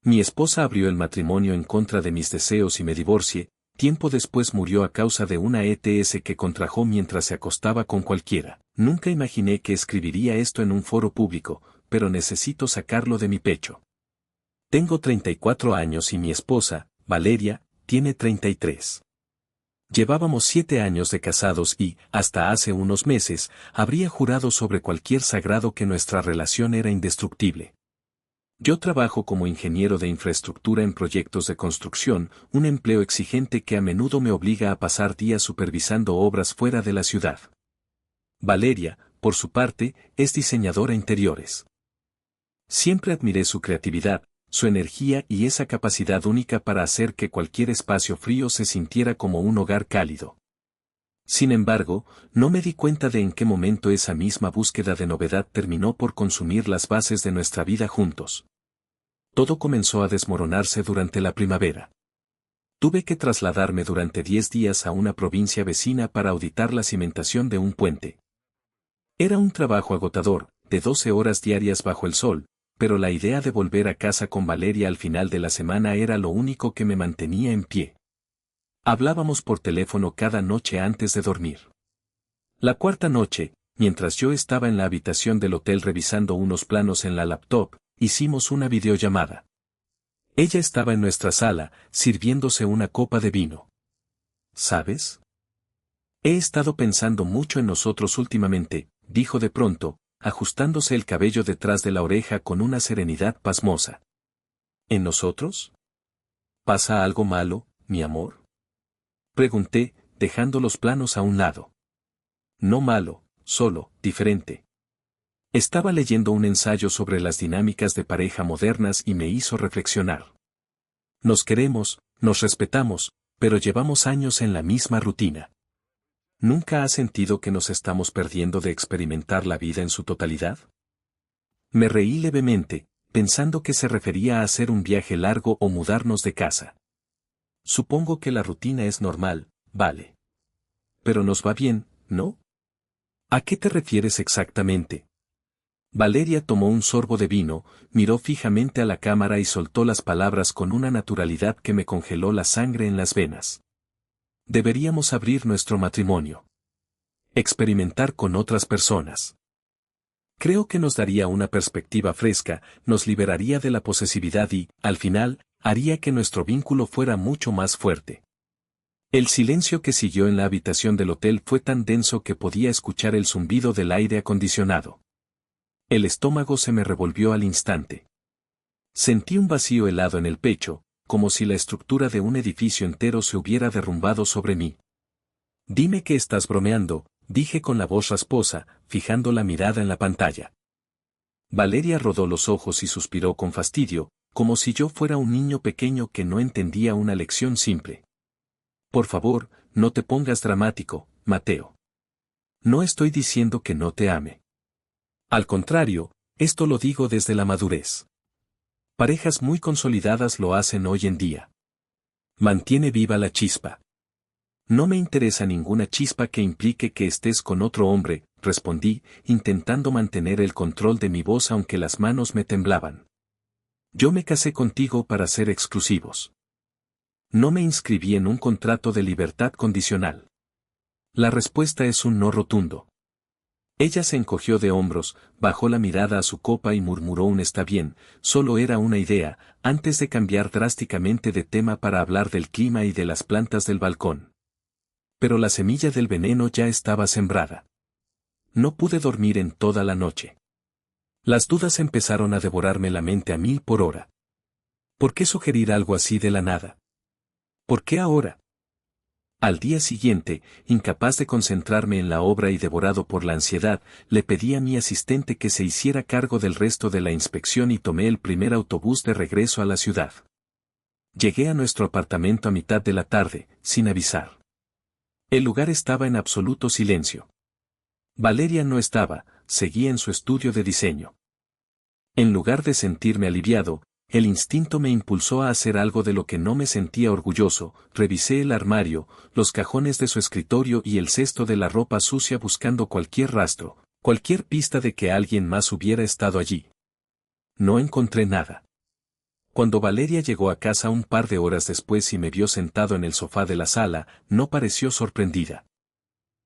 Mi esposa abrió el matrimonio en contra de mis deseos y me divorcié. Tiempo después murió a causa de una ETS que contrajo mientras se acostaba con cualquiera. Nunca imaginé que escribiría esto en un foro público, pero necesito sacarlo de mi pecho. Tengo 34 años y mi esposa, Valeria, tiene 33. Llevábamos 7 años de casados y, hasta hace unos meses, habría jurado sobre cualquier sagrado que nuestra relación era indestructible. Yo trabajo como ingeniero de infraestructura en proyectos de construcción, un empleo exigente que a menudo me obliga a pasar días supervisando obras fuera de la ciudad. Valeria, por su parte, es diseñadora interiores. Siempre admiré su creatividad, su energía y esa capacidad única para hacer que cualquier espacio frío se sintiera como un hogar cálido. Sin embargo, no me di cuenta de en qué momento esa misma búsqueda de novedad terminó por consumir las bases de nuestra vida juntos. Todo comenzó a desmoronarse durante la primavera. Tuve que trasladarme durante 10 días a una provincia vecina para auditar la cimentación de un puente. Era un trabajo agotador, de 12 horas diarias bajo el sol, pero la idea de volver a casa con Valeria al final de la semana era lo único que me mantenía en pie. Hablábamos por teléfono cada noche antes de dormir. La cuarta noche, mientras yo estaba en la habitación del hotel revisando unos planos en la laptop, hicimos una videollamada. Ella estaba en nuestra sala, sirviéndose una copa de vino. ¿Sabes? He estado pensando mucho en nosotros últimamente, dijo de pronto, ajustándose el cabello detrás de la oreja con una serenidad pasmosa. ¿En nosotros? ¿Pasa algo malo, mi amor? Pregunté, dejando los planos a un lado. No malo, solo, diferente. Estaba leyendo un ensayo sobre las dinámicas de pareja modernas y me hizo reflexionar. Nos queremos, nos respetamos, pero llevamos años en la misma rutina. ¿Nunca has sentido que nos estamos perdiendo de experimentar la vida en su totalidad? Me reí levemente, pensando que se refería a hacer un viaje largo o mudarnos de casa. Supongo que la rutina es normal, vale. Pero nos va bien, ¿no? ¿A qué te refieres exactamente? Valeria tomó un sorbo de vino, miró fijamente a la cámara y soltó las palabras con una naturalidad que me congeló la sangre en las venas. Deberíamos abrir nuestro matrimonio. Experimentar con otras personas. Creo que nos daría una perspectiva fresca, nos liberaría de la posesividad y, al final, haría que nuestro vínculo fuera mucho más fuerte. El silencio que siguió en la habitación del hotel fue tan denso que podía escuchar el zumbido del aire acondicionado. El estómago se me revolvió al instante. Sentí un vacío helado en el pecho, como si la estructura de un edificio entero se hubiera derrumbado sobre mí. Dime que estás bromeando, dije con la voz rasposa, fijando la mirada en la pantalla. Valeria rodó los ojos y suspiró con fastidio, como si yo fuera un niño pequeño que no entendía una lección simple. Por favor, no te pongas dramático, Mateo. No estoy diciendo que no te ame. Al contrario, esto lo digo desde la madurez. Parejas muy consolidadas lo hacen hoy en día. Mantiene viva la chispa. No me interesa ninguna chispa que implique que estés con otro hombre, respondí, intentando mantener el control de mi voz aunque las manos me temblaban. Yo me casé contigo para ser exclusivos. No me inscribí en un contrato de libertad condicional. La respuesta es un no rotundo. Ella se encogió de hombros, bajó la mirada a su copa y murmuró un está bien, solo era una idea, antes de cambiar drásticamente de tema para hablar del clima y de las plantas del balcón. Pero la semilla del veneno ya estaba sembrada. No pude dormir en toda la noche. Las dudas empezaron a devorarme la mente a 1000 por hora. ¿Por qué sugerir algo así de la nada? ¿Por qué ahora? Al día siguiente, incapaz de concentrarme en la obra y devorado por la ansiedad, le pedí a mi asistente que se hiciera cargo del resto de la inspección y tomé el primer autobús de regreso a la ciudad. Llegué a nuestro apartamento a mitad de la tarde, sin avisar. El lugar estaba en absoluto silencio. Valeria no estaba, seguía en su estudio de diseño. En lugar de sentirme aliviado, el instinto me impulsó a hacer algo de lo que no me sentía orgulloso, revisé el armario, los cajones de su escritorio y el cesto de la ropa sucia buscando cualquier rastro, cualquier pista de que alguien más hubiera estado allí. No encontré nada. Cuando Valeria llegó a casa un par de horas después y me vio sentado en el sofá de la sala, no pareció sorprendida.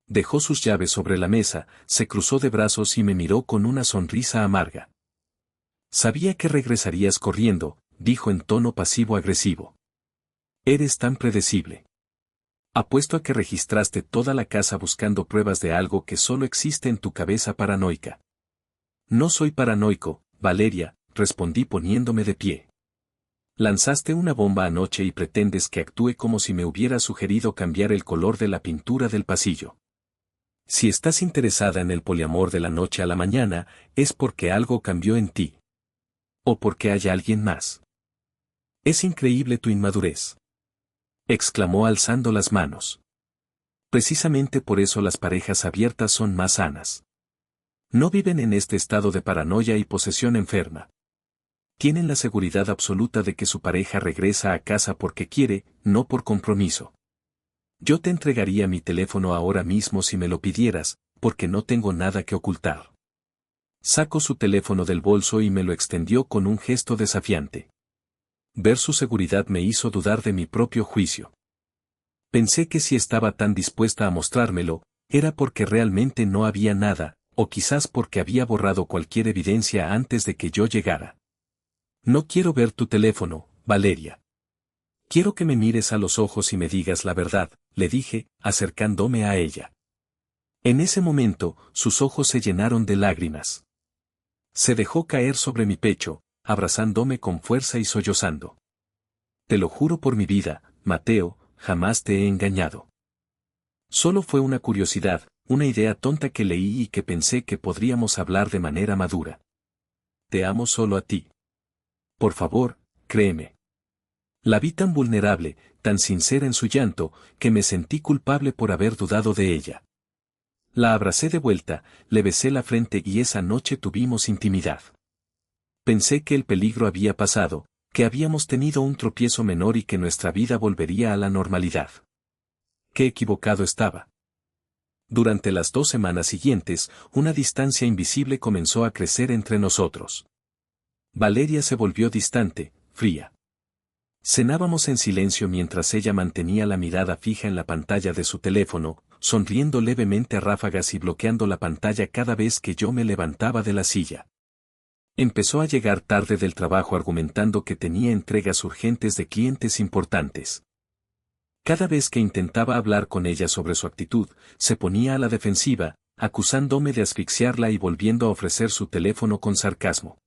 Dejó sus llaves sobre la mesa, se cruzó de brazos y me miró con una sonrisa amarga. Sabía que regresarías corriendo, dijo en tono pasivo-agresivo. Eres tan predecible. Apuesto a que registraste toda la casa buscando pruebas de algo que solo existe en tu cabeza paranoica. No soy paranoico, Valeria, respondí poniéndome de pie. Lanzaste una bomba anoche y pretendes que actúe como si me hubiera sugerido cambiar el color de la pintura del pasillo. Si estás interesada en el poliamor de la noche a la mañana, es porque algo cambió en ti. O porque hay alguien más. Es increíble tu inmadurez. Exclamó alzando las manos. Precisamente por eso las parejas abiertas son más sanas. No viven en este estado de paranoia y posesión enferma. Tienen la seguridad absoluta de que su pareja regresa a casa porque quiere, no por compromiso. Yo te entregaría mi teléfono ahora mismo si me lo pidieras, porque no tengo nada que ocultar. Sacó su teléfono del bolso y me lo extendió con un gesto desafiante. Ver su seguridad me hizo dudar de mi propio juicio. Pensé que si estaba tan dispuesta a mostrármelo, era porque realmente no había nada, o quizás porque había borrado cualquier evidencia antes de que yo llegara. No quiero ver tu teléfono, Valeria. Quiero que me mires a los ojos y me digas la verdad, le dije, acercándome a ella. En ese momento, sus ojos se llenaron de lágrimas. Se dejó caer sobre mi pecho, abrazándome con fuerza y sollozando. Te lo juro por mi vida, Mateo, jamás te he engañado. Solo fue una curiosidad, una idea tonta que leí y que pensé que podríamos hablar de manera madura. Te amo solo a ti. Por favor, créeme. La vi tan vulnerable, tan sincera en su llanto, que me sentí culpable por haber dudado de ella. La abracé de vuelta, le besé la frente y esa noche tuvimos intimidad. Pensé que el peligro había pasado, que habíamos tenido un tropiezo menor y que nuestra vida volvería a la normalidad. Qué equivocado estaba. Durante las 2 semanas siguientes, una distancia invisible comenzó a crecer entre nosotros. Valeria se volvió distante, fría. Cenábamos en silencio mientras ella mantenía la mirada fija en la pantalla de su teléfono, sonriendo levemente a ráfagas y bloqueando la pantalla cada vez que yo me levantaba de la silla. Empezó a llegar tarde del trabajo argumentando que tenía entregas urgentes de clientes importantes. Cada vez que intentaba hablar con ella sobre su actitud, se ponía a la defensiva, acusándome de asfixiarla y volviendo a ofrecer su teléfono con sarcasmo.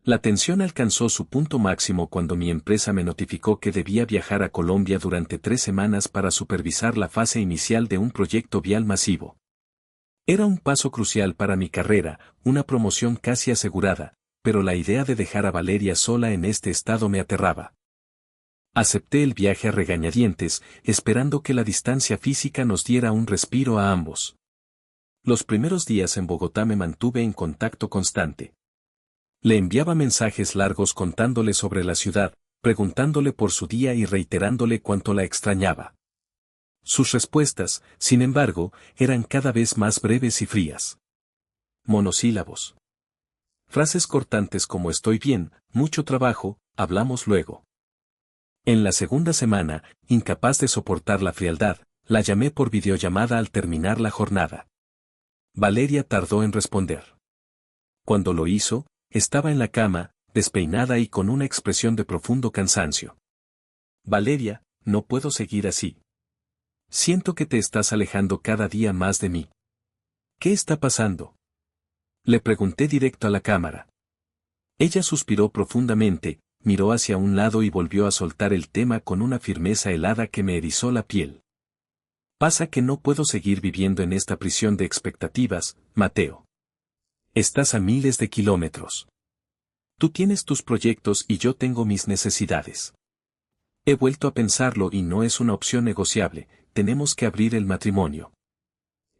La tensión alcanzó su punto máximo cuando mi empresa me notificó que debía viajar a Colombia durante 3 semanas para supervisar la fase inicial de un proyecto vial masivo. Era un paso crucial para mi carrera, una promoción casi asegurada, pero la idea de dejar a Valeria sola en este estado me aterraba. Acepté el viaje a regañadientes, esperando que la distancia física nos diera un respiro a ambos. Los primeros días en Bogotá me mantuve en contacto constante. Le enviaba mensajes largos contándole sobre la ciudad, preguntándole por su día y reiterándole cuánto la extrañaba. Sus respuestas, sin embargo, eran cada vez más breves y frías. Monosílabos. Frases cortantes como estoy bien, mucho trabajo, hablamos luego. En la segunda semana, incapaz de soportar la frialdad, la llamé por videollamada al terminar la jornada. Valeria tardó en responder. Cuando lo hizo, estaba en la cama, despeinada y con una expresión de profundo cansancio. Valeria, no puedo seguir así. Siento que te estás alejando cada día más de mí. ¿Qué está pasando? Le pregunté directo a la cámara. Ella suspiró profundamente, miró hacia un lado y volvió a soltar el tema con una firmeza helada que me erizó la piel. Pasa que no puedo seguir viviendo en esta prisión de expectativas, Mateo. Estás a miles de kilómetros. Tú tienes tus proyectos y yo tengo mis necesidades. He vuelto a pensarlo y no es una opción negociable, tenemos que abrir el matrimonio.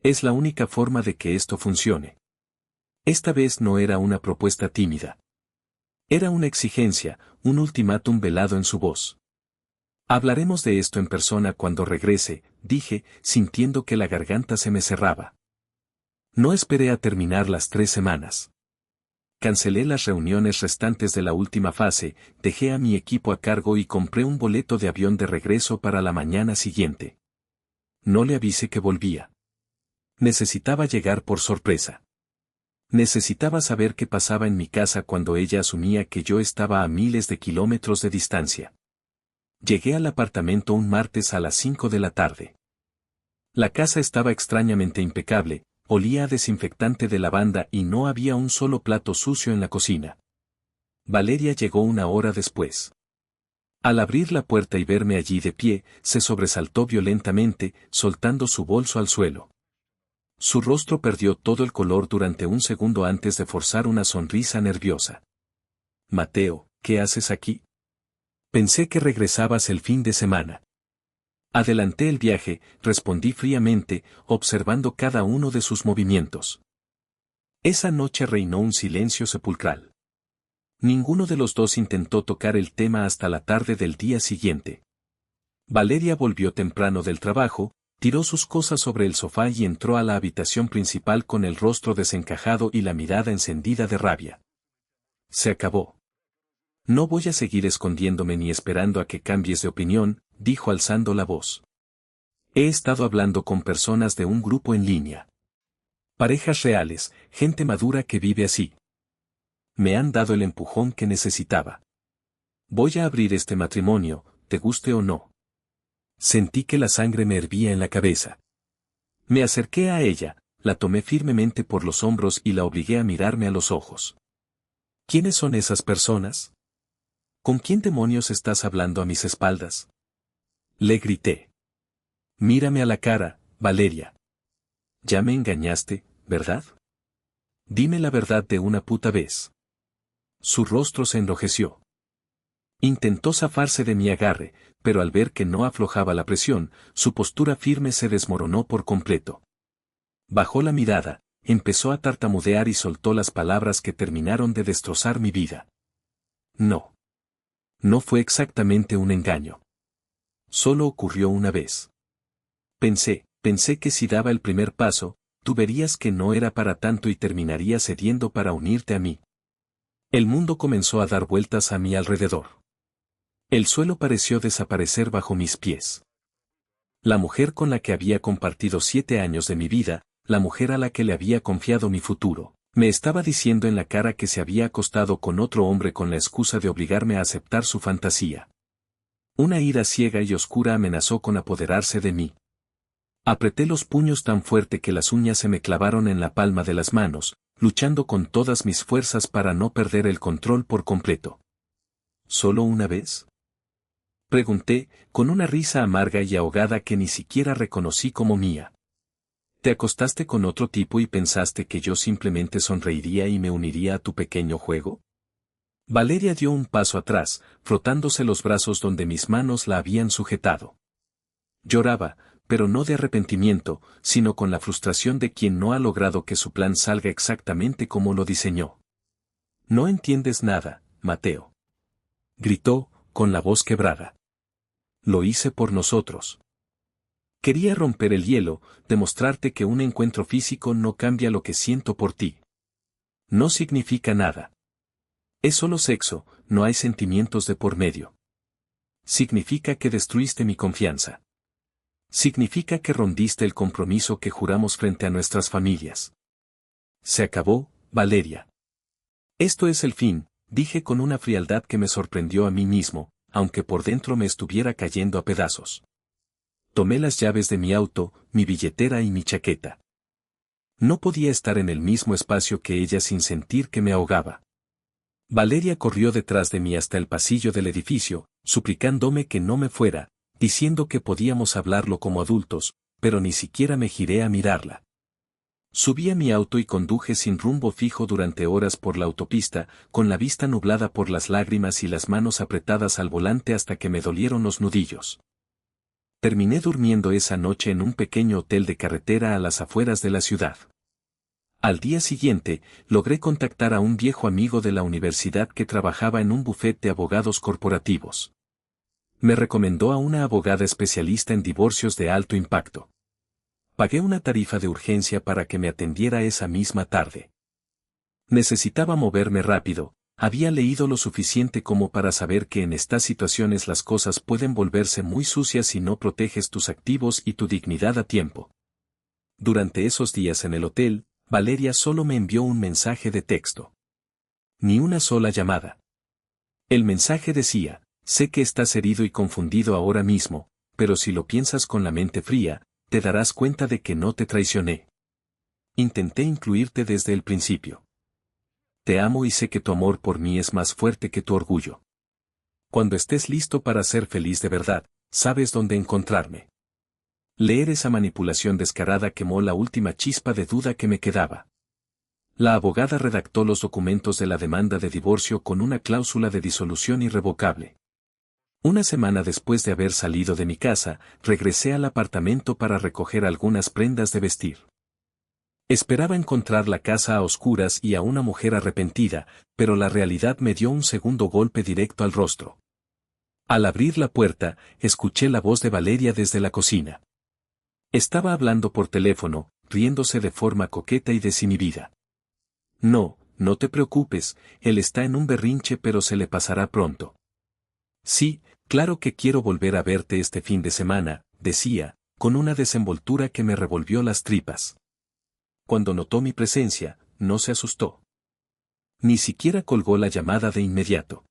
Es la única forma de que esto funcione. Esta vez no era una propuesta tímida. Era una exigencia, un ultimátum velado en su voz. Hablaremos de esto en persona cuando regrese, dije, sintiendo que la garganta se me cerraba. No esperé a terminar las 3 semanas. cancelé las reuniones restantes de la última fase, dejé a mi equipo a cargo y compré un boleto de avión de regreso para la mañana siguiente. No le avisé que volvía. Necesitaba llegar por sorpresa. Necesitaba saber qué pasaba en mi casa cuando ella asumía que yo estaba a miles de kilómetros de distancia. Llegué al apartamento un martes a las 5 de la tarde. La casa estaba extrañamente impecable, olía a desinfectante de lavanda y no había un solo plato sucio en la cocina. Valeria llegó una hora después. Al abrir la puerta y verme allí de pie, se sobresaltó violentamente, soltando su bolso al suelo. Su rostro perdió todo el color durante un segundo antes de forzar una sonrisa nerviosa. Mateo, ¿qué haces aquí? Pensé que regresabas el fin de semana. Adelanté el viaje, respondí fríamente, observando cada uno de sus movimientos. Esa noche reinó un silencio sepulcral. Ninguno de los dos intentó tocar el tema hasta la tarde del día siguiente. Valeria volvió temprano del trabajo, tiró sus cosas sobre el sofá y entró a la habitación principal con el rostro desencajado y la mirada encendida de rabia. Se acabó. No voy a seguir escondiéndome ni esperando a que cambies de opinión, dijo alzando la voz. He estado hablando con personas de un grupo en línea. Parejas reales, gente madura que vive así. Me han dado el empujón que necesitaba. Voy a abrir este matrimonio, te guste o no. Sentí que la sangre me hervía en la cabeza. Me acerqué a ella, la tomé firmemente por los hombros y la obligué a mirarme a los ojos. ¿Quiénes son esas personas? ¿Con quién demonios estás hablando a mis espaldas? Le grité. Mírame a la cara, Valeria. Ya me engañaste, ¿verdad? Dime la verdad de una puta vez. Su rostro se enrojeció. Intentó zafarse de mi agarre, pero al ver que no aflojaba la presión, su postura firme se desmoronó por completo. Bajó la mirada, empezó a tartamudear y soltó las palabras que terminaron de destrozar mi vida. No. No fue exactamente un engaño. Solo ocurrió una vez. Pensé que si daba el primer paso, tú verías que no era para tanto y terminarías cediendo para unirte a mí. El mundo comenzó a dar vueltas a mi alrededor. El suelo pareció desaparecer bajo mis pies. La mujer con la que había compartido 7 años de mi vida, la mujer a la que le había confiado mi futuro, me estaba diciendo en la cara que se había acostado con otro hombre con la excusa de obligarme a aceptar su fantasía. Una ira ciega y oscura amenazó con apoderarse de mí. Apreté los puños tan fuerte que las uñas se me clavaron en la palma de las manos, luchando con todas mis fuerzas para no perder el control por completo. ¿Solo una vez? Pregunté, con una risa amarga y ahogada que ni siquiera reconocí como mía. ¿Te acostaste con otro tipo y pensaste que yo simplemente sonreiría y me uniría a tu pequeño juego? Valeria dio un paso atrás, frotándose los brazos donde mis manos la habían sujetado. Lloraba, pero no de arrepentimiento, sino con la frustración de quien no ha logrado que su plan salga exactamente como lo diseñó. No entiendes nada, Mateo. Gritó, con la voz quebrada. Lo hice por nosotros. Quería romper el hielo, demostrarte que un encuentro físico no cambia lo que siento por ti. No significa nada. Es solo sexo, no hay sentimientos de por medio. Significa que destruiste mi confianza. Significa que rondiste el compromiso que juramos frente a nuestras familias. Se acabó, Valeria. Esto es el fin, dije con una frialdad que me sorprendió a mí mismo, aunque por dentro me estuviera cayendo a pedazos. Tomé las llaves de mi auto, mi billetera y mi chaqueta. No podía estar en el mismo espacio que ella sin sentir que me ahogaba. Valeria corrió detrás de mí hasta el pasillo del edificio, suplicándome que no me fuera, diciendo que podíamos hablarlo como adultos, pero ni siquiera me giré a mirarla. Subí a mi auto y conduje sin rumbo fijo durante horas por la autopista, con la vista nublada por las lágrimas y las manos apretadas al volante hasta que me dolieron los nudillos. Terminé durmiendo esa noche en un pequeño hotel de carretera a las afueras de la ciudad. Al día siguiente, logré contactar a un viejo amigo de la universidad que trabajaba en un bufete de abogados corporativos. Me recomendó a una abogada especialista en divorcios de alto impacto. Pagué una tarifa de urgencia para que me atendiera esa misma tarde. Necesitaba moverme rápido. Había leído lo suficiente como para saber que en estas situaciones las cosas pueden volverse muy sucias si no proteges tus activos y tu dignidad a tiempo. Durante esos días en el hotel, Valeria solo me envió un mensaje de texto. Ni una sola llamada. El mensaje decía: sé que estás herido y confundido ahora mismo, pero si lo piensas con la mente fría, te darás cuenta de que no te traicioné. Intenté incluirte desde el principio. Te amo y sé que tu amor por mí es más fuerte que tu orgullo. Cuando estés listo para ser feliz de verdad, sabes dónde encontrarme. Leer esa manipulación descarada quemó la última chispa de duda que me quedaba. La abogada redactó los documentos de la demanda de divorcio con una cláusula de disolución irrevocable. Una semana después de haber salido de mi casa, regresé al apartamento para recoger algunas prendas de vestir. Esperaba encontrar la casa a oscuras y a una mujer arrepentida, pero la realidad me dio un segundo golpe directo al rostro. Al abrir la puerta, escuché la voz de Valeria desde la cocina. Estaba hablando por teléfono, riéndose de forma coqueta y desinhibida. No, no te preocupes, él está en un berrinche pero se le pasará pronto. Sí, claro que quiero volver a verte este fin de semana, decía, con una desenvoltura que me revolvió las tripas. Cuando notó mi presencia, no se asustó. Ni siquiera colgó la llamada de inmediato.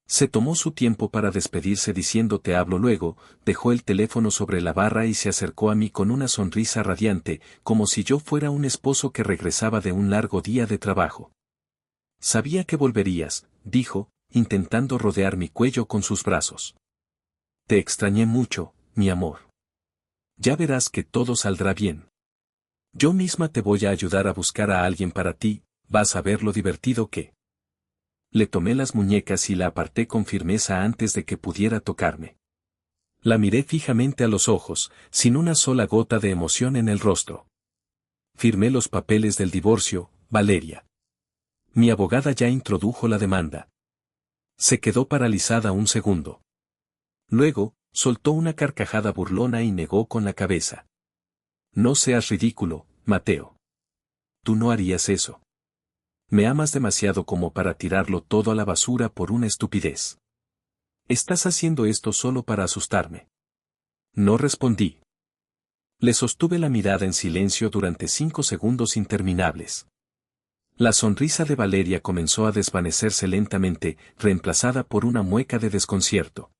Se tomó su tiempo para despedirse diciendo te hablo luego, dejó el teléfono sobre la barra y se acercó a mí con una sonrisa radiante, como si yo fuera un esposo que regresaba de un largo día de trabajo. Sabía que volverías, dijo, intentando rodear mi cuello con sus brazos. Te extrañé mucho, mi amor. Ya verás que todo saldrá bien. Yo misma te voy a ayudar a buscar a alguien para ti, vas a ver lo divertido que. Le tomé las muñecas y la aparté con firmeza antes de que pudiera tocarme. La miré fijamente a los ojos, sin una sola gota de emoción en el rostro. Firmé los papeles del divorcio, Valeria. Mi abogada ya introdujo la demanda. Se quedó paralizada un segundo. Luego, soltó una carcajada burlona y negó con la cabeza. No seas ridículo, Mateo. Tú no harías eso. Me amas demasiado como para tirarlo todo a la basura por una estupidez. Estás haciendo esto solo para asustarme. No respondí. Le sostuve la mirada en silencio durante 5 segundos interminables. La sonrisa de Valeria comenzó a desvanecerse lentamente, reemplazada por una mueca de desconcierto.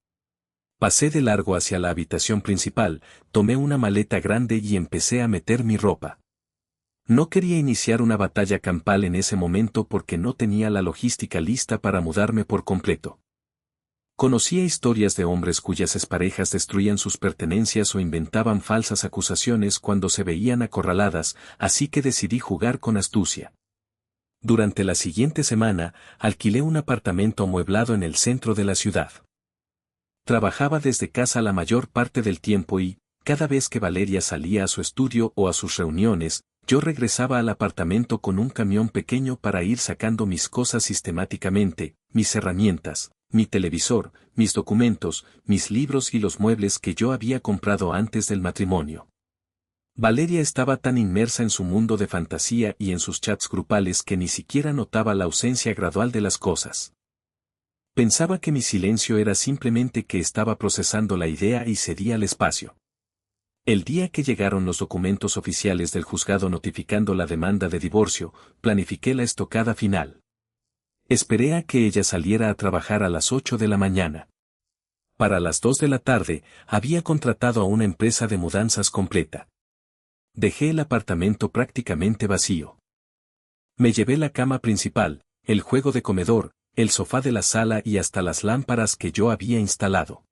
Pasé de largo hacia la habitación principal, tomé una maleta grande y empecé a meter mi ropa. No quería iniciar una batalla campal en ese momento porque no tenía la logística lista para mudarme por completo. Conocía historias de hombres cuyas exparejas destruían sus pertenencias o inventaban falsas acusaciones cuando se veían acorraladas, así que decidí jugar con astucia. Durante la siguiente semana, alquilé un apartamento amueblado en el centro de la ciudad. Trabajaba desde casa la mayor parte del tiempo y, cada vez que Valeria salía a su estudio o a sus reuniones, yo regresaba al apartamento con un camión pequeño para ir sacando mis cosas sistemáticamente, mis herramientas, mi televisor, mis documentos, mis libros y los muebles que yo había comprado antes del matrimonio. Valeria estaba tan inmersa en su mundo de fantasía y en sus chats grupales que ni siquiera notaba la ausencia gradual de las cosas. Pensaba que mi silencio era simplemente que estaba procesando la idea y cedía el espacio. El día que llegaron los documentos oficiales del juzgado notificando la demanda de divorcio, planifiqué la estocada final. Esperé a que ella saliera a trabajar a las 8 de la mañana. Para las 2 de la tarde, había contratado a una empresa de mudanzas completa. Dejé el apartamento prácticamente vacío. Me llevé la cama principal, el juego de comedor, el sofá de la sala y hasta las lámparas que yo había instalado.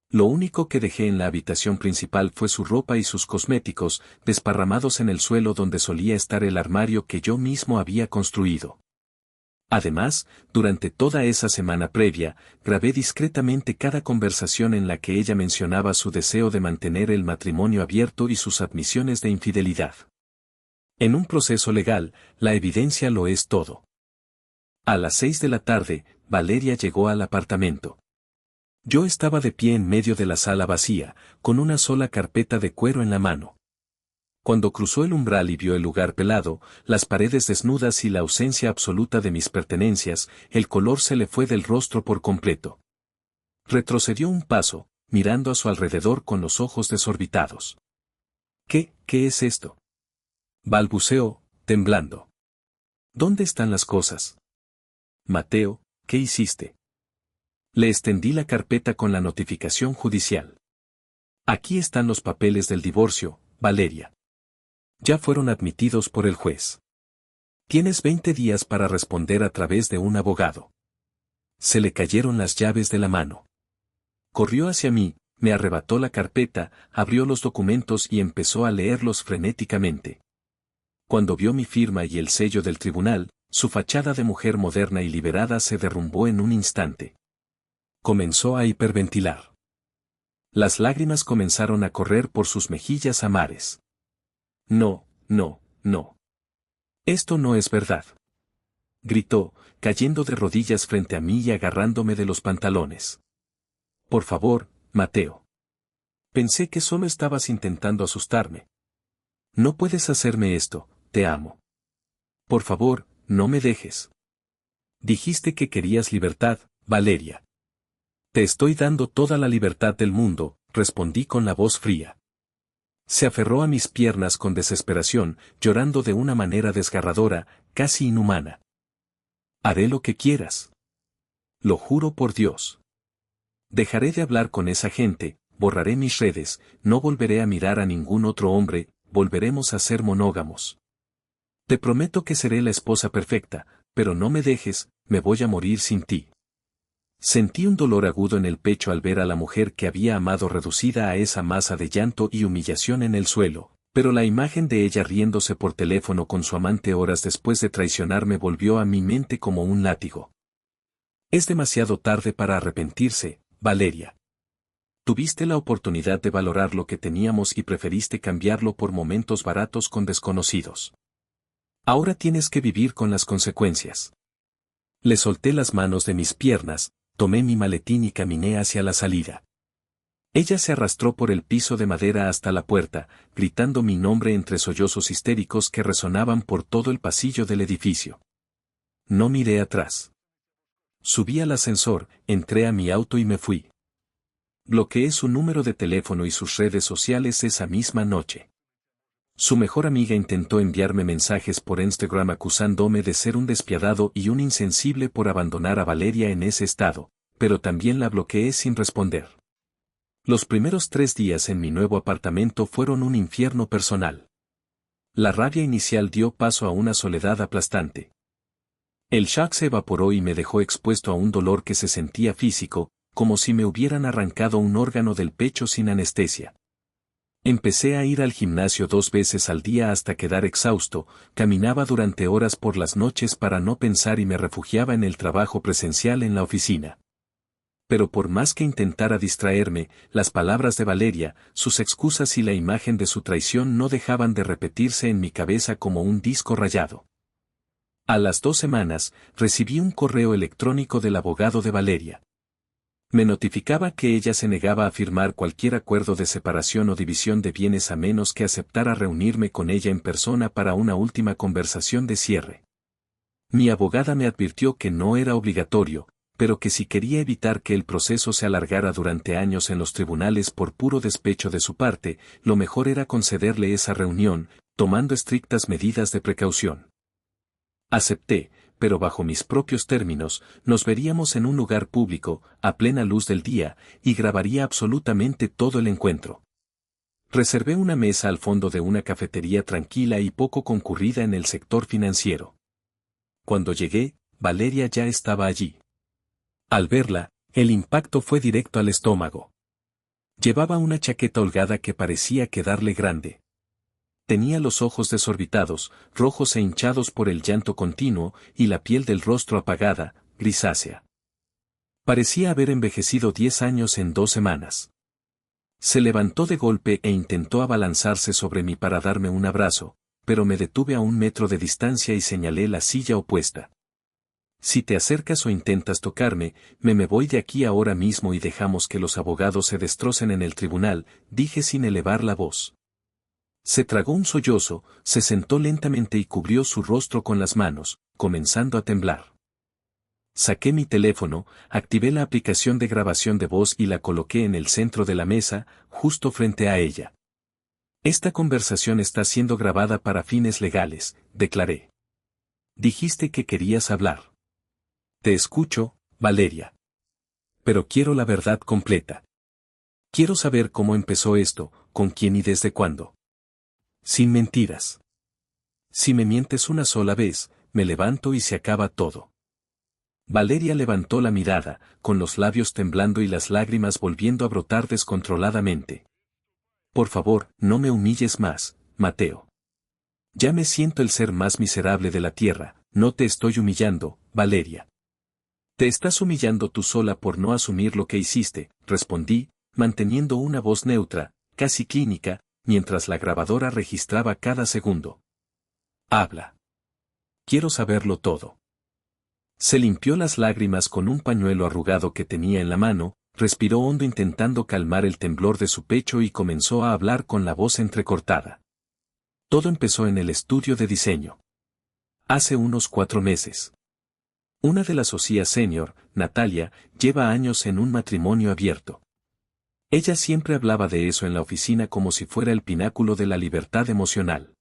Lo único que dejé en la habitación principal fue su ropa y sus cosméticos, desparramados en el suelo donde solía estar el armario que yo mismo había construido. Además, durante toda esa semana previa, grabé discretamente cada conversación en la que ella mencionaba su deseo de mantener el matrimonio abierto y sus admisiones de infidelidad. En un proceso legal, la evidencia lo es todo. A las 6 de la tarde, Valeria llegó al apartamento. Yo estaba de pie en medio de la sala vacía, con una sola carpeta de cuero en la mano. Cuando cruzó el umbral y vio el lugar pelado, las paredes desnudas y la ausencia absoluta de mis pertenencias, el color se le fue del rostro por completo. Retrocedió un paso, mirando a su alrededor con los ojos desorbitados. ¿Qué es esto?, balbuceó, temblando. ¿Dónde están las cosas? Mateo, ¿qué hiciste? Le extendí la carpeta con la notificación judicial. Aquí están los papeles del divorcio, Valeria. Ya fueron admitidos por el juez. Tienes 20 días para responder a través de un abogado. Se le cayeron las llaves de la mano. Corrió hacia mí, me arrebató la carpeta, abrió los documentos y empezó a leerlos frenéticamente. Cuando vio mi firma y el sello del tribunal, su fachada de mujer moderna y liberada se derrumbó en un instante. Comenzó a hiperventilar. Las lágrimas comenzaron a correr por sus mejillas a mares. No. Esto no es verdad, gritó, cayendo de rodillas frente a mí y agarrándome de los pantalones. Por favor, Mateo. Pensé que solo estabas intentando asustarme. No puedes hacerme esto, te amo. Por favor, no me dejes. Dijiste que querías libertad, Valeria. Te estoy dando toda la libertad del mundo, respondí con la voz fría. Se aferró a mis piernas con desesperación, llorando de una manera desgarradora, casi inhumana. Haré lo que quieras. Lo juro por Dios. Dejaré de hablar con esa gente, borraré mis redes, no volveré a mirar a ningún otro hombre, volveremos a ser monógamos. Te prometo que seré la esposa perfecta, pero no me dejes, me voy a morir sin ti. Sentí un dolor agudo en el pecho al ver a la mujer que había amado reducida a esa masa de llanto y humillación en el suelo, pero la imagen de ella riéndose por teléfono con su amante horas después de traicionarme volvió a mi mente como un látigo. Es demasiado tarde para arrepentirse, Valeria. Tuviste la oportunidad de valorar lo que teníamos y preferiste cambiarlo por momentos baratos con desconocidos. Ahora tienes que vivir con las consecuencias. Le solté las manos de mis piernas, tomé mi maletín y caminé hacia la salida. Ella se arrastró por el piso de madera hasta la puerta, gritando mi nombre entre sollozos histéricos que resonaban por todo el pasillo del edificio. No miré atrás. Subí al ascensor, entré a mi auto y me fui. Bloqueé su número de teléfono y sus redes sociales esa misma noche. Su mejor amiga intentó enviarme mensajes por Instagram acusándome de ser un despiadado y un insensible por abandonar a Valeria en ese estado, pero también la bloqueé sin responder. Los primeros 3 días en mi nuevo apartamento fueron un infierno personal. La rabia inicial dio paso a una soledad aplastante. El shock se evaporó y me dejó expuesto a un dolor que se sentía físico, como si me hubieran arrancado un órgano del pecho sin anestesia. Empecé a ir al gimnasio 2 veces al día hasta quedar exhausto, caminaba durante horas por las noches para no pensar y me refugiaba en el trabajo presencial en la oficina. Pero por más que intentara distraerme, las palabras de Valeria, sus excusas y la imagen de su traición no dejaban de repetirse en mi cabeza como un disco rayado. A las 2 semanas, recibí un correo electrónico del abogado de Valeria. Me notificaba que ella se negaba a firmar cualquier acuerdo de separación o división de bienes a menos que aceptara reunirme con ella en persona para una última conversación de cierre. Mi abogada me advirtió que no era obligatorio, pero que si quería evitar que el proceso se alargara durante años en los tribunales por puro despecho de su parte, lo mejor era concederle esa reunión, tomando estrictas medidas de precaución. Acepté, pero bajo mis propios términos, nos veríamos en un lugar público, a plena luz del día, y grabaría absolutamente todo el encuentro. Reservé una mesa al fondo de una cafetería tranquila y poco concurrida en el sector financiero. Cuando llegué, Valeria ya estaba allí. Al verla, el impacto fue directo al estómago. Llevaba una chaqueta holgada que parecía quedarle grande. Tenía los ojos desorbitados, rojos e hinchados por el llanto continuo, y la piel del rostro apagada, grisácea. Parecía haber envejecido 10 años en 2 semanas. Se levantó de golpe e intentó abalanzarse sobre mí para darme un abrazo, pero me detuve a 1 metro de distancia y señalé la silla opuesta. Si te acercas o intentas tocarme, me voy de aquí ahora mismo y dejamos que los abogados se destrocen en el tribunal, dije sin elevar la voz. Se tragó un sollozo, se sentó lentamente y cubrió su rostro con las manos, comenzando a temblar. Saqué mi teléfono, activé la aplicación de grabación de voz y la coloqué en el centro de la mesa, justo frente a ella. Esta conversación está siendo grabada para fines legales, declaré. Dijiste que querías hablar. Te escucho, Valeria. Pero quiero la verdad completa. Quiero saber cómo empezó esto, con quién y desde cuándo. Sin mentiras. Si me mientes una sola vez, me levanto y se acaba todo. Valeria levantó la mirada, con los labios temblando y las lágrimas volviendo a brotar descontroladamente. Por favor, no me humilles más, Mateo. Ya me siento el ser más miserable de la tierra, no te estoy humillando, Valeria. Te estás humillando tú sola por no asumir lo que hiciste, respondí, manteniendo una voz neutra, casi clínica, mientras la grabadora registraba cada segundo. Habla. Quiero saberlo todo. Se limpió las lágrimas con un pañuelo arrugado que tenía en la mano, respiró hondo intentando calmar el temblor de su pecho y comenzó a hablar con la voz entrecortada. Todo empezó en el estudio de diseño. Hace unos 4 meses. Una de las socias senior, Natalia, lleva años en un matrimonio abierto. Ella siempre hablaba de eso en la oficina como si fuera el pináculo de la libertad emocional.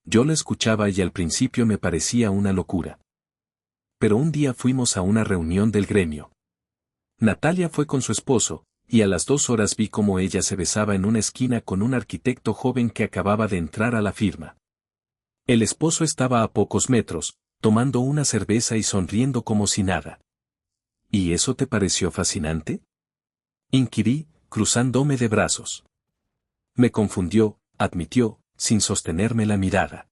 Yo la escuchaba y al principio me parecía una locura. Pero un día fuimos a una reunión del gremio. Natalia fue con su esposo, y a las 2 horas vi cómo ella se besaba en una esquina con un arquitecto joven que acababa de entrar a la firma. El esposo estaba a pocos metros, tomando una cerveza y sonriendo como si nada. ¿Y eso te pareció fascinante? Inquirí, cruzándome de brazos. Me confundió, admitió, sin sostenerme la mirada.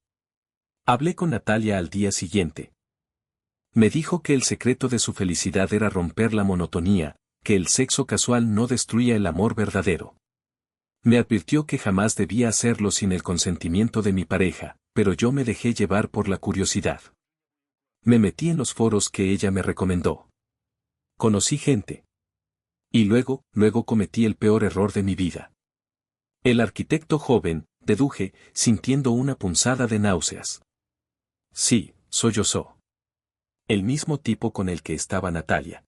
Hablé con Natalia al día siguiente. Me dijo que el secreto de su felicidad era romper la monotonía, que el sexo casual no destruía el amor verdadero. Me advirtió que jamás debía hacerlo sin el consentimiento de mi pareja, pero yo me dejé llevar por la curiosidad. Me metí en los foros que ella me recomendó. Conocí gente. Y luego cometí el peor error de mi vida. El arquitecto joven, deduje, sintiendo una punzada de náuseas. Sí, sollozó. El mismo tipo con el que estaba Natalia.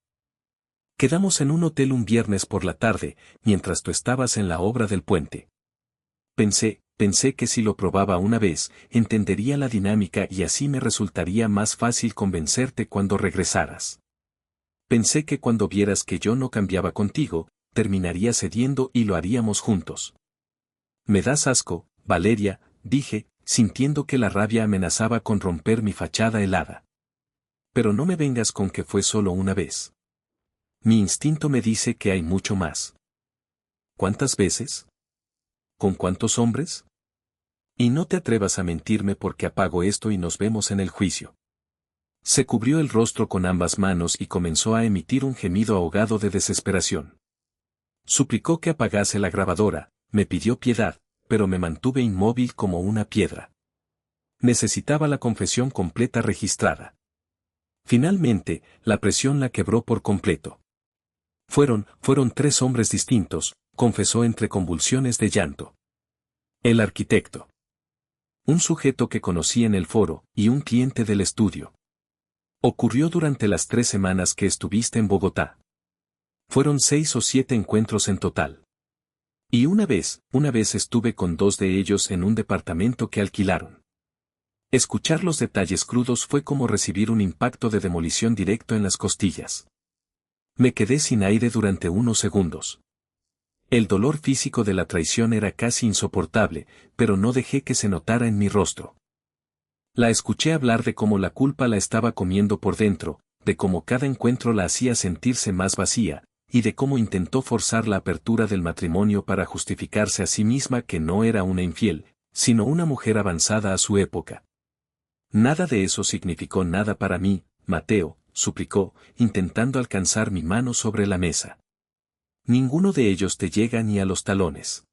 Quedamos en un hotel un viernes por la tarde, mientras tú estabas en la obra del puente. Pensé que si lo probaba una vez, entendería la dinámica y así me resultaría más fácil convencerte cuando regresaras. Pensé que cuando vieras que yo no cambiaba contigo, terminaría cediendo y lo haríamos juntos. Me das asco, Valeria, dije, sintiendo que la rabia amenazaba con romper mi fachada helada. Pero no me vengas con que fue solo una vez. Mi instinto me dice que hay mucho más. ¿Cuántas veces? ¿Con cuántos hombres? Y no te atrevas a mentirme porque apago esto y nos vemos en el juicio. Se cubrió el rostro con ambas manos y comenzó a emitir un gemido ahogado de desesperación. Suplicó que apagase la grabadora, me pidió piedad, pero me mantuve inmóvil como una piedra. Necesitaba la confesión completa registrada. Finalmente, la presión la quebró por completo. Fueron 3 hombres distintos, confesó entre convulsiones de llanto. El arquitecto. Un sujeto que conocí en el foro, y un cliente del estudio. Ocurrió durante las 3 semanas que estuviste en Bogotá. Fueron 6 o 7 encuentros en total. Y una vez estuve con 2 de ellos en un departamento que alquilaron. Escuchar los detalles crudos fue como recibir un impacto de demolición directo en las costillas. Me quedé sin aire durante unos segundos. El dolor físico de la traición era casi insoportable, pero no dejé que se notara en mi rostro. La escuché hablar de cómo la culpa la estaba comiendo por dentro, de cómo cada encuentro la hacía sentirse más vacía, y de cómo intentó forzar la apertura del matrimonio para justificarse a sí misma que no era una infiel, sino una mujer avanzada a su época. Nada de eso significó nada para mí, Mateo, suplicó, intentando alcanzar mi mano sobre la mesa. Ninguno de ellos te llega ni a los talones.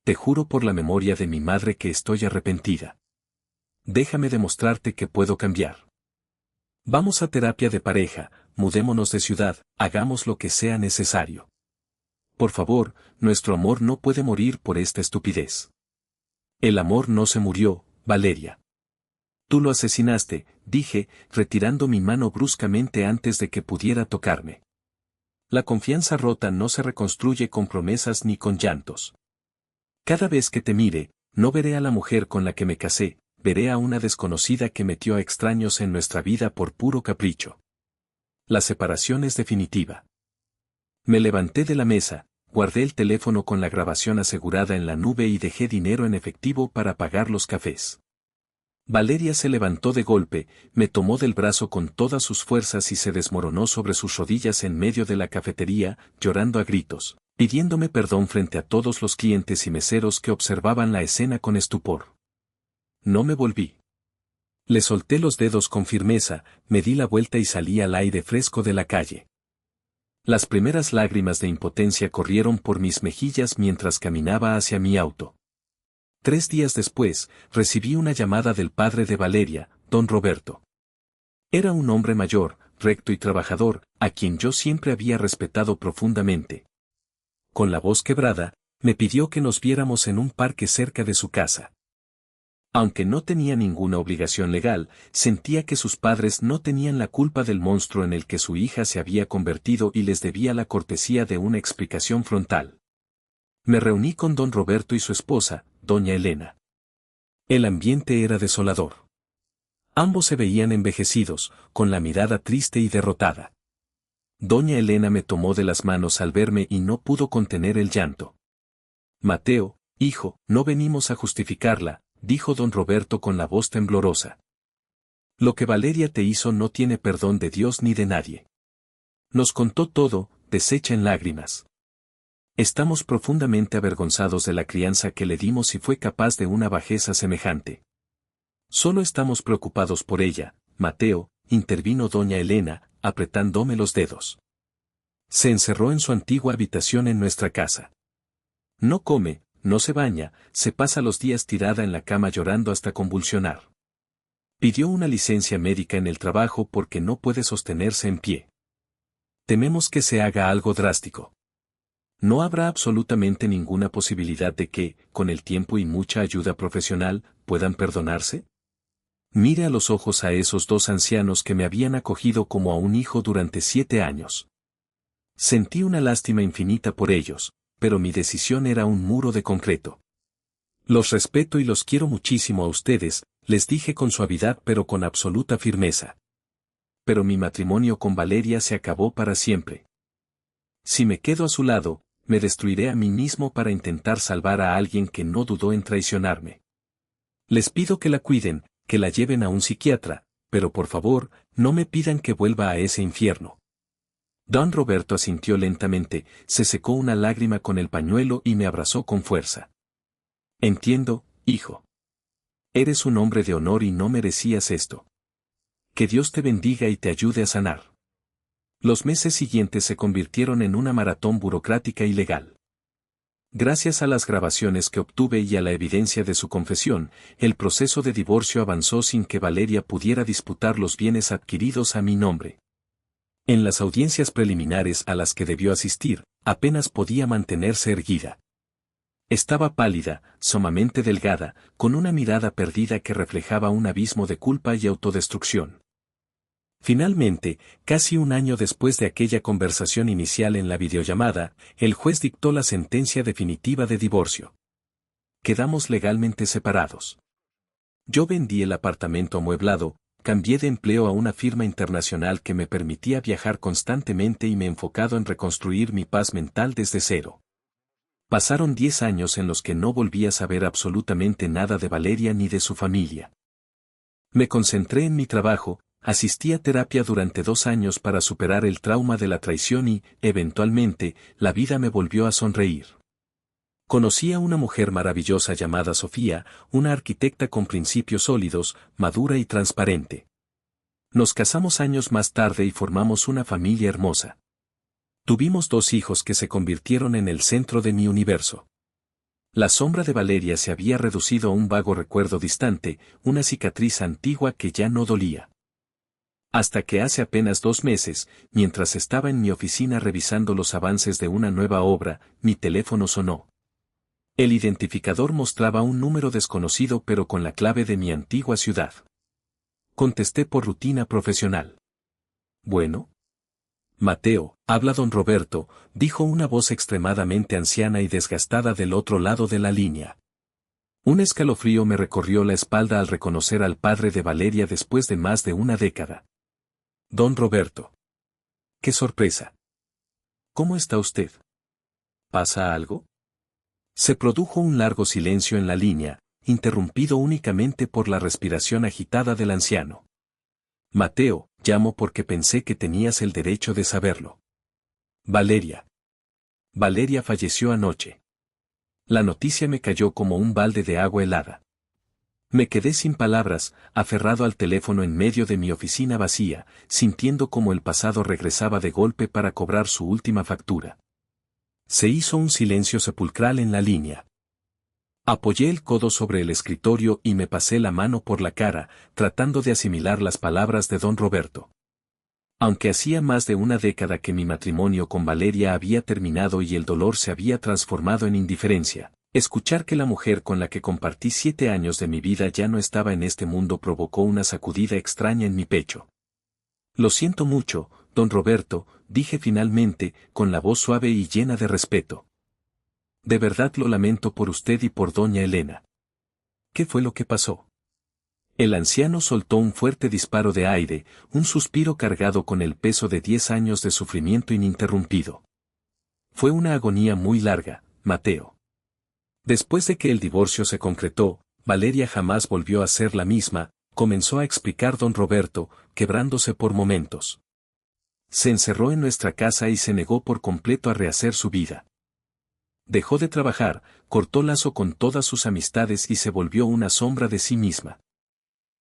Te juro por la memoria de mi madre que estoy arrepentida. Déjame demostrarte que puedo cambiar. Vamos a terapia de pareja, mudémonos de ciudad, hagamos lo que sea necesario. Por favor, nuestro amor no puede morir por esta estupidez. El amor no se murió, Valeria. Tú lo asesinaste, dije, retirando mi mano bruscamente antes de que pudiera tocarme. La confianza rota no se reconstruye con promesas ni con llantos. Cada vez que te mire, no veré a la mujer con la que me casé, veré a una desconocida que metió a extraños en nuestra vida por puro capricho. La separación es definitiva. Me levanté de la mesa, guardé el teléfono con la grabación asegurada en la nube y dejé dinero en efectivo para pagar los cafés. Valeria se levantó de golpe, me tomó del brazo con todas sus fuerzas y se desmoronó sobre sus rodillas en medio de la cafetería, llorando a gritos, pidiéndome perdón frente a todos los clientes y meseros que observaban la escena con estupor. No me volví. Le solté los dedos con firmeza, me di la vuelta y salí al aire fresco de la calle. Las primeras lágrimas de impotencia corrieron por mis mejillas mientras caminaba hacia mi auto. 3 días después, recibí una llamada del padre de Valeria, don Roberto. Era un hombre mayor, recto y trabajador, a quien yo siempre había respetado profundamente. Con la voz quebrada, me pidió que nos viéramos en un parque cerca de su casa. Aunque no tenía ninguna obligación legal, sentía que sus padres no tenían la culpa del monstruo en el que su hija se había convertido y les debía la cortesía de una explicación frontal. Me reuní con don Roberto y su esposa, doña Elena. El ambiente era desolador. Ambos se veían envejecidos, con la mirada triste y derrotada. Doña Elena me tomó de las manos al verme y no pudo contener el llanto. Mateo, hijo, no venimos a justificarla, dijo don Roberto con la voz temblorosa. Lo que Valeria te hizo no tiene perdón de Dios ni de nadie. Nos contó todo, deshecha en lágrimas. Estamos profundamente avergonzados de la crianza que le dimos y fue capaz de una bajeza semejante. Solo estamos preocupados por ella, Mateo, intervino doña Elena, apretándome los dedos. Se encerró en su antigua habitación en nuestra casa. No come, no se baña, se pasa los días tirada en la cama llorando hasta convulsionar. Pidió una licencia médica en el trabajo porque no puede sostenerse en pie. Tememos que se haga algo drástico. ¿No habrá absolutamente ninguna posibilidad de que, con el tiempo y mucha ayuda profesional, puedan perdonarse? Mire a los ojos a esos 2 ancianos que me habían acogido como a un hijo durante 7 años. Sentí una lástima infinita por ellos, pero mi decisión era un muro de concreto. Los respeto y los quiero muchísimo a ustedes, les dije con suavidad pero con absoluta firmeza. Pero mi matrimonio con Valeria se acabó para siempre. Si me quedo a su lado, me destruiré a mí mismo para intentar salvar a alguien que no dudó en traicionarme. Les pido que la cuiden, que la lleven a un psiquiatra, pero por favor, no me pidan que vuelva a ese infierno. Don Roberto asintió lentamente, se secó una lágrima con el pañuelo y me abrazó con fuerza. Entiendo, hijo. Eres un hombre de honor y no merecías esto. Que Dios te bendiga y te ayude a sanar. Los meses siguientes se convirtieron en una maratón burocrática y legal. Gracias a las grabaciones que obtuve y a la evidencia de su confesión, el proceso de divorcio avanzó sin que Valeria pudiera disputar los bienes adquiridos a mi nombre. En las audiencias preliminares a las que debió asistir, apenas podía mantenerse erguida. Estaba pálida, sumamente delgada, con una mirada perdida que reflejaba un abismo de culpa y autodestrucción. Finalmente, casi un año después de aquella conversación inicial en la videollamada, el juez dictó la sentencia definitiva de divorcio. Quedamos legalmente separados. Yo vendí el apartamento amueblado, cambié de empleo a una firma internacional que me permitía viajar constantemente y me he enfocado en reconstruir mi paz mental desde cero. Pasaron 10 años en los que no volví a saber absolutamente nada de Valeria ni de su familia. Me concentré en mi trabajo, asistí a terapia durante 2 años para superar el trauma de la traición y, eventualmente, la vida me volvió a sonreír. Conocí a una mujer maravillosa llamada Sofía, una arquitecta con principios sólidos, madura y transparente. Nos casamos años más tarde y formamos una familia hermosa. Tuvimos 2 hijos que se convirtieron en el centro de mi universo. La sombra de Valeria se había reducido a un vago recuerdo distante, una cicatriz antigua que ya no dolía. Hasta que hace apenas 2 meses, mientras estaba en mi oficina revisando los avances de una nueva obra, mi teléfono sonó. El identificador mostraba un número desconocido pero con la clave de mi antigua ciudad. Contesté por rutina profesional. Bueno. Mateo, habla don Roberto, dijo una voz extremadamente anciana y desgastada del otro lado de la línea. Un escalofrío me recorrió la espalda al reconocer al padre de Valeria después de más de una década. Don Roberto. ¡Qué sorpresa! ¿Cómo está usted? ¿Pasa algo? Se produjo un largo silencio en la línea, interrumpido únicamente por la respiración agitada del anciano. Mateo, llamo porque pensé que tenías el derecho de saberlo. Valeria. Valeria falleció anoche. La noticia me cayó como un balde de agua helada. Me quedé sin palabras, aferrado al teléfono en medio de mi oficina vacía, sintiendo como el pasado regresaba de golpe para cobrar su última factura. Se hizo un silencio sepulcral en la línea. Apoyé el codo sobre el escritorio y me pasé la mano por la cara, tratando de asimilar las palabras de don Roberto. Aunque hacía más de una década que mi matrimonio con Valeria había terminado y el dolor se había transformado en indiferencia, escuchar que la mujer con la que compartí 7 años de mi vida ya no estaba en este mundo provocó una sacudida extraña en mi pecho. Lo siento mucho, don Roberto, dije finalmente, con la voz suave y llena de respeto. De verdad lo lamento por usted y por doña Elena. ¿Qué fue lo que pasó? El anciano soltó un fuerte disparo de aire, un suspiro cargado con el peso de 10 años de sufrimiento ininterrumpido. Fue una agonía muy larga, Mateo. Después de que el divorcio se concretó, Valeria jamás volvió a ser la misma, comenzó a explicar don Roberto, quebrándose por momentos. Se encerró en nuestra casa y se negó por completo a rehacer su vida. Dejó de trabajar, cortó lazo con todas sus amistades y se volvió una sombra de sí misma.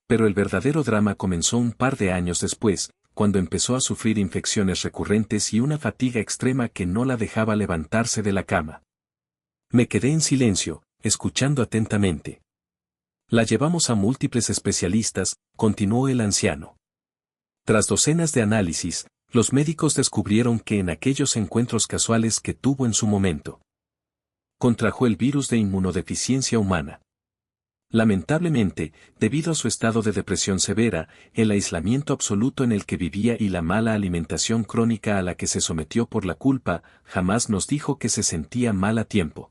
Pero el verdadero drama comenzó un par de años después, cuando empezó a sufrir infecciones recurrentes y una fatiga extrema que no la dejaba levantarse de la cama. Me quedé en silencio, escuchando atentamente. La llevamos a múltiples especialistas, continuó el anciano. Tras docenas de análisis, los médicos descubrieron que en aquellos encuentros casuales que tuvo en su momento, contrajo el virus de inmunodeficiencia humana. Lamentablemente, debido a su estado de depresión severa, el aislamiento absoluto en el que vivía y la mala alimentación crónica a la que se sometió por la culpa, jamás nos dijo que se sentía mal a tiempo.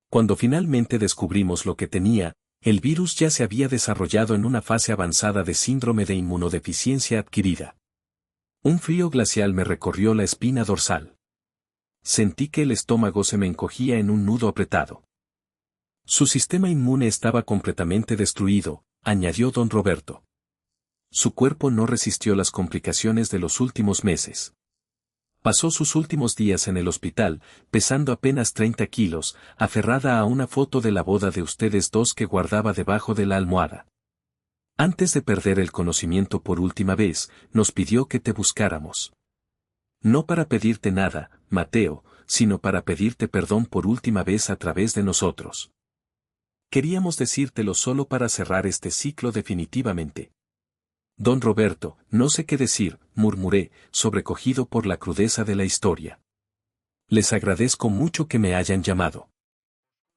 Cuando finalmente descubrimos lo que tenía, el virus ya se había desarrollado en una fase avanzada de síndrome de inmunodeficiencia adquirida. Un frío glacial me recorrió la espina dorsal. Sentí que el estómago se me encogía en un nudo apretado. Su sistema inmune estaba completamente destruido, añadió don Roberto. Su cuerpo no resistió las complicaciones de los últimos meses. Pasó sus últimos días en el hospital, pesando apenas 30 kilos, aferrada a una foto de la boda de ustedes dos que guardaba debajo de la almohada. Antes de perder el conocimiento por última vez, nos pidió que te buscáramos. No para pedirte nada, Mateo, sino para pedirte perdón por última vez a través de nosotros. Queríamos decírtelo solo para cerrar este ciclo definitivamente. Don Roberto, no sé qué decir, murmuré, sobrecogido por la crudeza de la historia. Les agradezco mucho que me hayan llamado.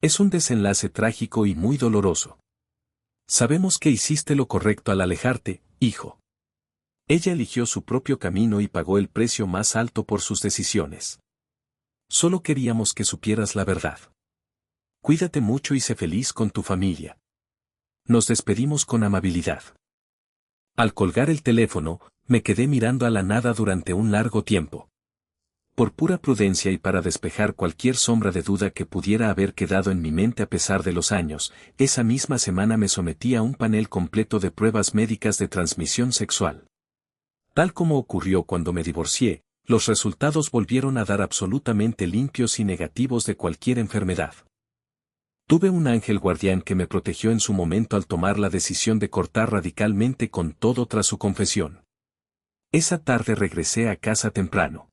Es un desenlace trágico y muy doloroso. Sabemos que hiciste lo correcto al alejarte, hijo. Ella eligió su propio camino y pagó el precio más alto por sus decisiones. Solo queríamos que supieras la verdad. Cuídate mucho y sé feliz con tu familia. Nos despedimos con amabilidad. Al colgar el teléfono, me quedé mirando a la nada durante un largo tiempo. Por pura prudencia y para despejar cualquier sombra de duda que pudiera haber quedado en mi mente a pesar de los años, esa misma semana me sometí a un panel completo de pruebas médicas de transmisión sexual. Tal como ocurrió cuando me divorcié, los resultados volvieron a dar absolutamente limpios y negativos de cualquier enfermedad. Tuve un ángel guardián que me protegió en su momento al tomar la decisión de cortar radicalmente con todo tras su confesión. Esa tarde regresé a casa temprano.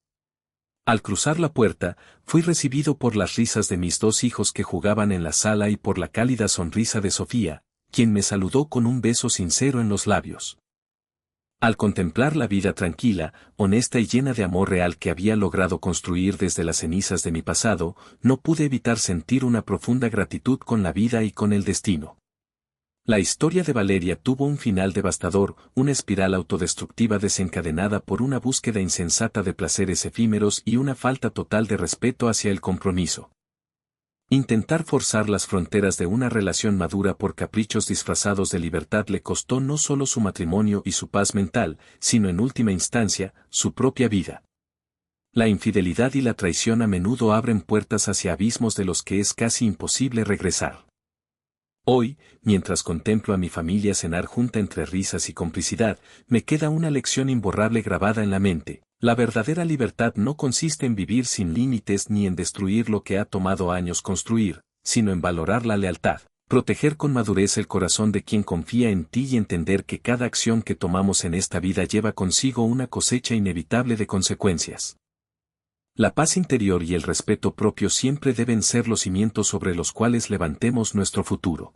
Al cruzar la puerta, fui recibido por las risas de mis 2 hijos que jugaban en la sala y por la cálida sonrisa de Sofía, quien me saludó con un beso sincero en los labios. Al contemplar la vida tranquila, honesta y llena de amor real que había logrado construir desde las cenizas de mi pasado, no pude evitar sentir una profunda gratitud con la vida y con el destino. La historia de Valeria tuvo un final devastador, una espiral autodestructiva desencadenada por una búsqueda insensata de placeres efímeros y una falta total de respeto hacia el compromiso. Intentar forzar las fronteras de una relación madura por caprichos disfrazados de libertad le costó no solo su matrimonio y su paz mental, sino en última instancia, su propia vida. La infidelidad y la traición a menudo abren puertas hacia abismos de los que es casi imposible regresar. Hoy, mientras contemplo a mi familia cenar junta entre risas y complicidad, me queda una lección imborrable grabada en la mente. La verdadera libertad no consiste en vivir sin límites ni en destruir lo que ha tomado años construir, sino en valorar la lealtad, proteger con madurez el corazón de quien confía en ti y entender que cada acción que tomamos en esta vida lleva consigo una cosecha inevitable de consecuencias. La paz interior y el respeto propio siempre deben ser los cimientos sobre los cuales levantemos nuestro futuro.